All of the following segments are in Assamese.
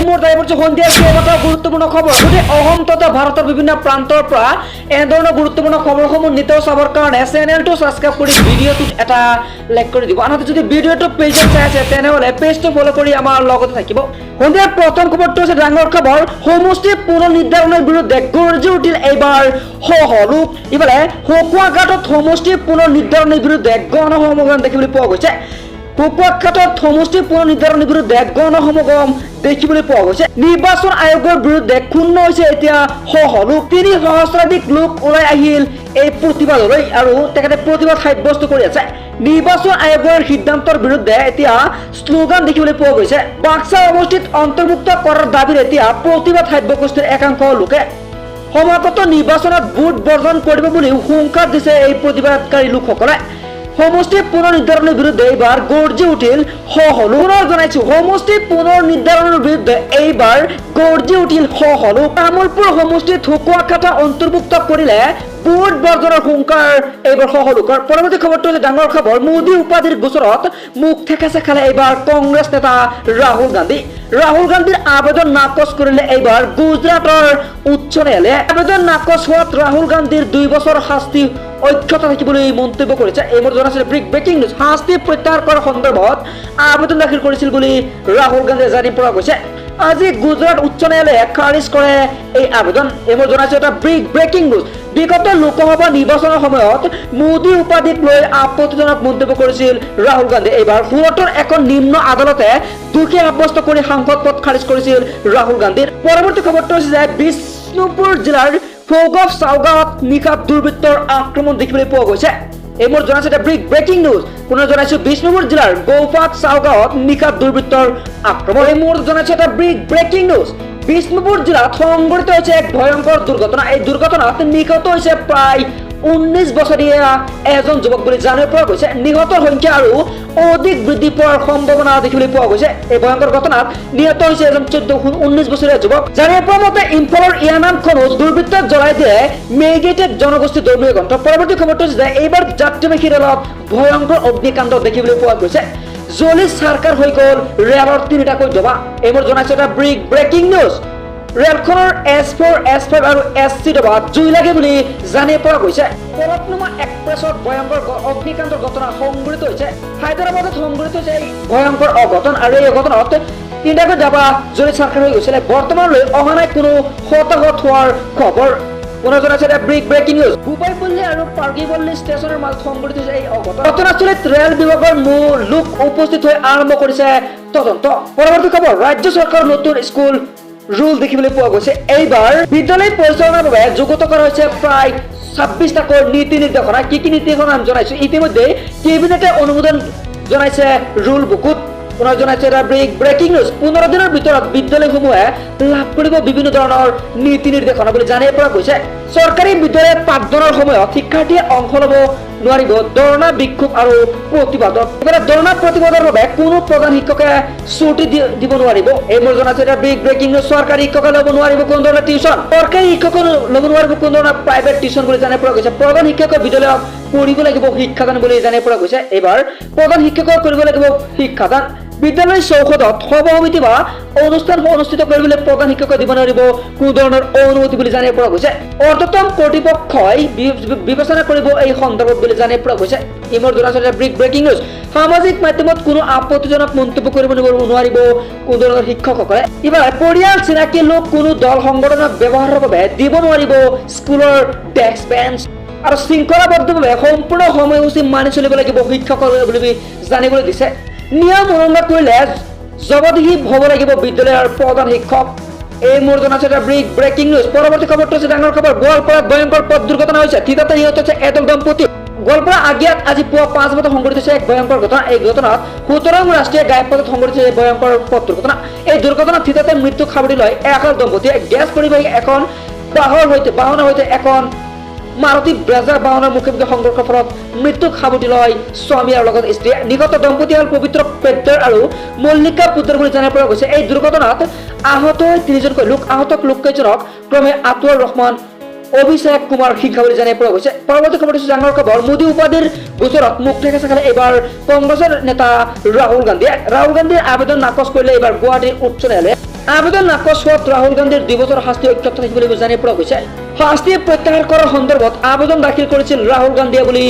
মোৰ দায়ী পৰিছে সন্ধিয়া কেইবাটাও গুৰুত্বপূৰ্ণ খবৰ গোটেই অসম তথা ভাৰতৰ বিভিন্ন প্ৰান্তৰ পৰা এনেধৰণৰ গুৰুত্বপূৰ্ণ খবৰসমূহ নিতৌ চাবৰ কাৰণে চেনেলটো ছাবস্ক্ৰাইব কৰি ভিডিঅ'টোত এটা লাইক কৰি দিব আনহাতে যদি ভিডিঅ'টো পেজত চাই আছে তেনেহ'লে পেজটো ফ'ল' কৰি আমাৰ লগতে থাকিব সন্ধিয়াৰ প্ৰথম খবৰটো হৈছে ডাঙৰ খবৰ সমষ্টি পুনৰ নিৰ্ধাৰণৰ বিৰুদ্ধে গৰ্জি উঠিল এইবাৰ সহলোক ইফালে হকুৱাঘাটত সমষ্টি পুনৰ নিৰ্ধাৰণৰ বিৰুদ্ধে গণসমাগম দেখিবলৈ পোৱা গৈছে হকুৱাঘাটত সমষ্টি পুনৰ নিৰ্ধাৰণৰ বিৰুদ্ধে গণসমাগম দেখিবলৈ পোৱা গৈছে নিৰ্বাচন আয়োগৰ বিৰুদ্ধে ক্ষুণ্ণ হৈছে এতিয়া সহলোক ৩ সহস্ৰাধিক লোক ওলাই আহিল এই প্ৰতিবাদলৈ আৰু তেখেতে প্ৰতিবাদ সাব্যস্ত কৰি আছে নিৰ্বাচন আয়োগৰ সিদ্ধান্তৰ বিৰুদ্ধে এতিয়া শ্লোগান দেখিবলৈ পোৱা গৈছে বাক্সা সমষ্টিত অন্তৰ্ভুক্ত কৰাৰ দাবীৰে এতিয়া প্ৰতিবাদ সাব্যস্তৰ একাংশ লোকে সমাগত নিৰ্বাচনত ভোট বৰ্জন কৰিব বুলি হুংকাৰ দিছে এই প্ৰতিবাদকাৰী লোকসকলে সমষ্টি পুনৰ নিৰ্ধাৰণৰ বিৰুদ্ধে এইবাৰ গৰ্জি উঠিল সহলোক পুনৰ জনাইছো সমষ্টি পুনৰ নিৰ্ধাৰণৰ বিৰুদ্ধে এইবাৰ গৰ্জি উঠিল সহলোক তামুলপুৰ সমষ্টিত হকুৱাঘাট অন্তৰ্ভুক্ত কৰিলে ভোট বৰ্জনৰ হুংকাৰ এইবাৰ সহলোকৰ পৰৱৰ্তী খবৰটো হৈছে ডাঙৰ খবৰ মোদী উপাধিৰ গোচৰত মুখ ঠেকাচে খালে এইবাৰ কংগ্ৰেছ নেতা ৰাহুল গান্ধীৰ আবেদন নাকচ কৰিলে এইবাৰ গুজৰাটৰ উচ্চ ন্যায়ালয়ে আবেদন নাকচ হোৱাত ৰাহুল গান্ধীৰ 2 বছৰ শাস্তি অক্ষত থাকিবলৈ মন্তব্য কৰিছে এই মোৰ জনাইছে ব্ৰেকিং নিউজ শাস্তি প্ৰত্যাহাৰ কৰাৰ সন্দৰ্ভত আবেদন দাখিল কৰিছিল বুলি ৰাহুল গান্ধীয়ে জানি পৰা গৈছে আজি গুজৰাট উচ্চ ন্যায়ালয়ে খাৰিজ কৰে এই আবেদন এই মোৰ জনাইছে এটা ব্ৰেকিং নিউজ বিগত লোকসভা নিৰ্বাচনৰ সময়ত মোদী উপাধিক লৈ আপত্তিজনক মন্তব্য কৰিছিল ৰাহুল গান্ধী এইবাৰ সুৰতৰ এখন নিম্ন আদালতে দোষী সাব্যস্ত কৰি সাংসদ পদ খাৰিজ কৰিছিল ৰাহুল গান্ধীৰ পৰৱৰ্তী খবৰটো হৈছে যে বিষ্ণুপুৰ জিলাৰ ফৌগফ চাওগাঁৱত নিশা দুৰ্বৃত্তৰ আক্ৰমণ দেখিবলৈ পোৱা গৈছে এই মোৰ জনাইছে এটা ব্ৰেকিং নিউজ পুনৰ জনাইছো বিষ্ণুপুৰ জিলাৰ গৌপাত চাওগাঁৱত নিশা দুৰ্বৃত্তৰ আক্ৰমণ এই মোৰ জনাইছে এটা ব্ৰেকিং নিউজ বিষ্ণুপুৰ জিলাত সংঘটিত হৈছে এক ভয়ংকৰ দুৰ্ঘটনা এই দুৰ্ঘটনাত নিহত হৈছে প্ৰায় 19 বছৰীয়া এজন যুৱক বুলি জানিব পৰা গৈছে নিহতৰ সংখ্যা আৰু অধিক বৃদ্ধি পোৱাৰ সম্ভাৱনা দেখিবলৈ পোৱা গৈছে এই ভয়ংকৰ ঘটনাত নিহত হৈছে এজন 19 বছৰীয়া যুৱক জানিব পৰা মতে ইম্ফলৰ ইয়ানাম খনজ দুৰ্বৃত্তই জ্বলাই দিয়ে মেগেটেড জনগোষ্ঠী ধৰ্মীয় গ্ৰন্থ পৰৱৰ্তী খবৰটো হৈছে এইবাৰ যাত্ৰীবাহী ৰেলত ভয়ংকৰ অগ্নিকাণ্ড দেখিবলৈ পোৱা গৈছে জ্বলি চাৰকাৰ হৈ গ'ল ৰেলৰ 3টাকৈ ডবা এই মোৰ জনাইছে এটা ব্ৰেকিং নিউজ ৰেলখনৰ S4, S5 আৰু SC ডবাত জুই লাগে বুলি জানিব পৰা গৈছে পলকনুমা এক্সপ্ৰেছত ভয়ংকৰ অগ্নিকাণ্ডৰ ঘটনা সংঘটিত হৈছে হায়দৰাবাদত সংঘটিত হৈছে এই ভয়ংকৰ অঘটন আৰু এই অঘটনত 3টাকৈ ডবা জ্বলি চাৰকাৰ হৈ গৈছিলে বৰ্তমানলৈ অহা নাই কোনো হতাহত হোৱাৰ খবৰ পুনৰ জনাইছে এটা ব্ৰেকিং নিউজ ভূপাইপল্লী আৰু পাৰ্গিপল্লী ষ্টেচনৰ মাজত সংঘটিত হৈছে এই অঘটন ঘটনাস্থলীত ৰেল বিভাগৰ লোক উপস্থিত হৈ আৰম্ভ কৰিছে তদন্ত পৰৱৰ্তী খবৰ ৰাজ্য চৰকাৰৰ নতুন স্কুল ৰুল দেখিবলৈ পোৱা গৈছে এইবাৰ বিদ্যালয় পৰিচালনাৰ বাবে যুগুত কৰা হৈছে প্ৰায় 26টাকৈ নীতি নিৰ্দেশনা কি নীতি নিৰ্দেশনা নাম জনাইছো ইতিমধ্যে কেবিনেটে অনুমোদন জনাইছে ৰুল বুকুত পুনৰ জনাইছে এটা ব্ৰেকিং নিউজ 15 দিনৰ ভিতৰত বিদ্যালয়সমূহে লাভ কৰিব বিভিন্ন ধৰণৰ নীতি নিৰ্দেশনা বুলি জানিব পৰা গৈছে চৰকাৰী বিদ্যালয়ত পাঠদানৰ সময়ত শিক্ষাৰ্থীয়ে অংশ ল'ব নোৱাৰিব ধৰ্ণা বিক্ষোভ আৰু প্ৰতিবাদত এবাৰ ধৰ্ণা প্ৰতিবাদৰ বাবে কোনো প্ৰধান শিক্ষকে ছুটি দিব নোৱাৰিব এই মোৰ জনাইছে এটা ব্ৰেকিং নিউজ চৰকাৰী শিক্ষকে ল'ব নোৱাৰিব কোনো ধৰণৰ টিউচন চৰকাৰী শিক্ষকে ল'ব নোৱাৰিব কোনো ধৰণৰ প্ৰাইভেট টিউচন বুলি জানিব পৰা গৈছে প্ৰধান শিক্ষকে বিদ্যালয়ত পঢ়িব লাগিব শিক্ষাদান বুলি জানিব পৰা গৈছে এইবাৰ প্ৰধান শিক্ষকে কৰিব লাগিব শিক্ষাদান বিদ্যালয় চৌহদত সভা সমিতি বা অনুষ্ঠান অনুষ্ঠিত কৰিবলৈ প্ৰধান শিক্ষকে দিব নোৱাৰিব কোনো ধৰণৰ অনুমতি বুলি জানিব পৰা গৈছে অৰ্ধতম কৰ্তৃপক্ষই বিবেচনা কৰিব এই সন্দৰ্ভত বুলি জানিব পৰা গৈছে ইমৰ জনাইছে ব্ৰেকিং নিউজ সামাজিক মাধ্যমত কোনো আপত্তিজনক মন্তব্য কৰিব নোৱাৰিব কোনো ধৰণৰ শিক্ষকসকলে ইবাৰ পৰিয়াল চিনাকি লোক কোনো দল সংগঠনৰ ব্যৱহাৰৰ বাবে দিব নোৱাৰিব স্কুলৰ ডেস্ক বেঞ্চ আৰু শৃংখলাবদ্ধভাৱে সম্পূৰ্ণ সময়সূচী মানি চলিব লাগিব শিক্ষকসকলে বুলি জানিবলৈ দিছে নিয়ম উলংঘন কৰিলে জবাবদিহি হ'ব লাগিব বিদ্যালয়ৰ প্ৰধান শিক্ষক এই মোৰ জনাইছে এটা ব্ৰেকিং নিউজ পৰৱৰ্তী খবৰটো হৈছে ডাঙৰ খবৰ গোৱালপাৰাত ভয়ংকৰ পথ দুৰ্ঘটনা হৈছে থিতাতে নিহত হৈছে এদল দম্পতি গোৱালপাৰা আগিয়াত আজি পুৱা 5 বজাত সংঘটিত হৈছে এক ভয়ংকৰ ঘটনা এই ঘটনাত 17 ৰাষ্ট্ৰীয় ঘাইপথত সংঘটিত হৈছে ভয়ংকৰ পথ দুৰ্ঘটনা এই দুৰ্ঘটনাত থিতাতে মৃত্যু সাৱটি লয় একাল দম্পতিয়ে গেছ পৰিবাহী এখন বাহনৰ সৈতে এখন মাৰুতি ব্ৰেজাৰ বাহনৰ মুখামুখি সংঘৰ্ষৰ ফলত মৃত্যুক সাৱটি লয় স্বামী আৰু লগত স্ত্ৰী নিহত দম্পতি হ'ল পবিত্ৰ পেদ্দাৰ আৰু মল্লিকা পুত্ৰ বুলি জানিব পৰা গৈছে এই দুৰ্ঘটনাত আহত 3জনকৈ লোক কেইজনক ক্ৰমে আতুৱাৰ ৰহমান অভিষেক কুমাৰ সিংহা বুলি জানিব পৰা গৈছে পৰৱৰ্তী খবৰটো হৈছে ডাঙৰ খবৰ মোদী উপাধিৰ গোচৰত মুখ ঠেকাচে খালে এইবাৰ কংগ্ৰেছৰ নেতা ৰাহুল গান্ধীৰ আবেদন নাকচ কৰিলে এইবাৰ গুৱাহাটীৰ উচ্চ ন্যায়ালয়ে আবেদন নাকচ হোৱাত ৰাহুল গান্ধীৰ 2 বছৰ শাস্তি অক্ষত থাকিব বুলি জানিব পৰা গৈছে। শাস্তি প্ৰত্যাহাৰ কৰাৰ সন্দৰ্ভত আবেদন দাখিল কৰিছিল ৰাহুল গান্ধীয়ে বুলি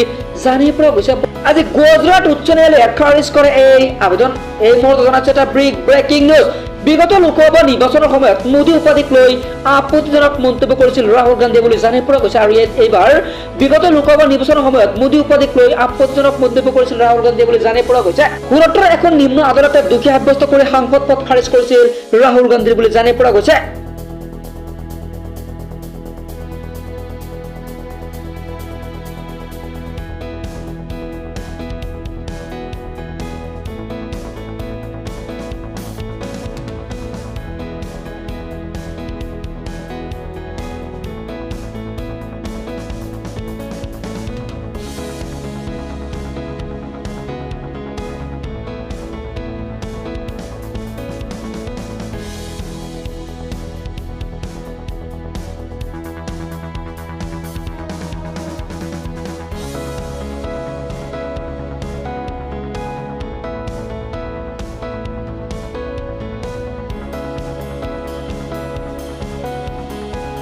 জানিব পৰা গৈছে। আজি গুজৰাট উচ্চ ন্যায়ালয়ে খাৰিজ কৰে এই আবেদন। এই মুহূৰ্তত জনাইছে এটা ব্ৰেকিং নিউজ। বিগত লোকসভা নিৰ্বাচনৰ সময়ত মোদী উপাধিক লৈ আপত্তিজনক মন্তব্য কৰিছিল ৰাহুল গান্ধীয়ে বুলি জানিব পৰা গৈছে। আৰু এইবাৰ বিগত লোকসভা নিৰ্বাচনৰ সময়ত মোদী উপাধিক লৈ আপত্তিজনক মন্তব্য কৰিছিল ৰাহুল গান্ধীয়ে বুলি জানিব পৰা গৈছে। সুৰতৰ এখন নিম্ন আদালতে দোষী সাব্যস্ত কৰি সাংসদ পদ খাৰিজ কৰিছিল ৰাহুল গান্ধীৰ বুলি জানিব পৰা গৈছে।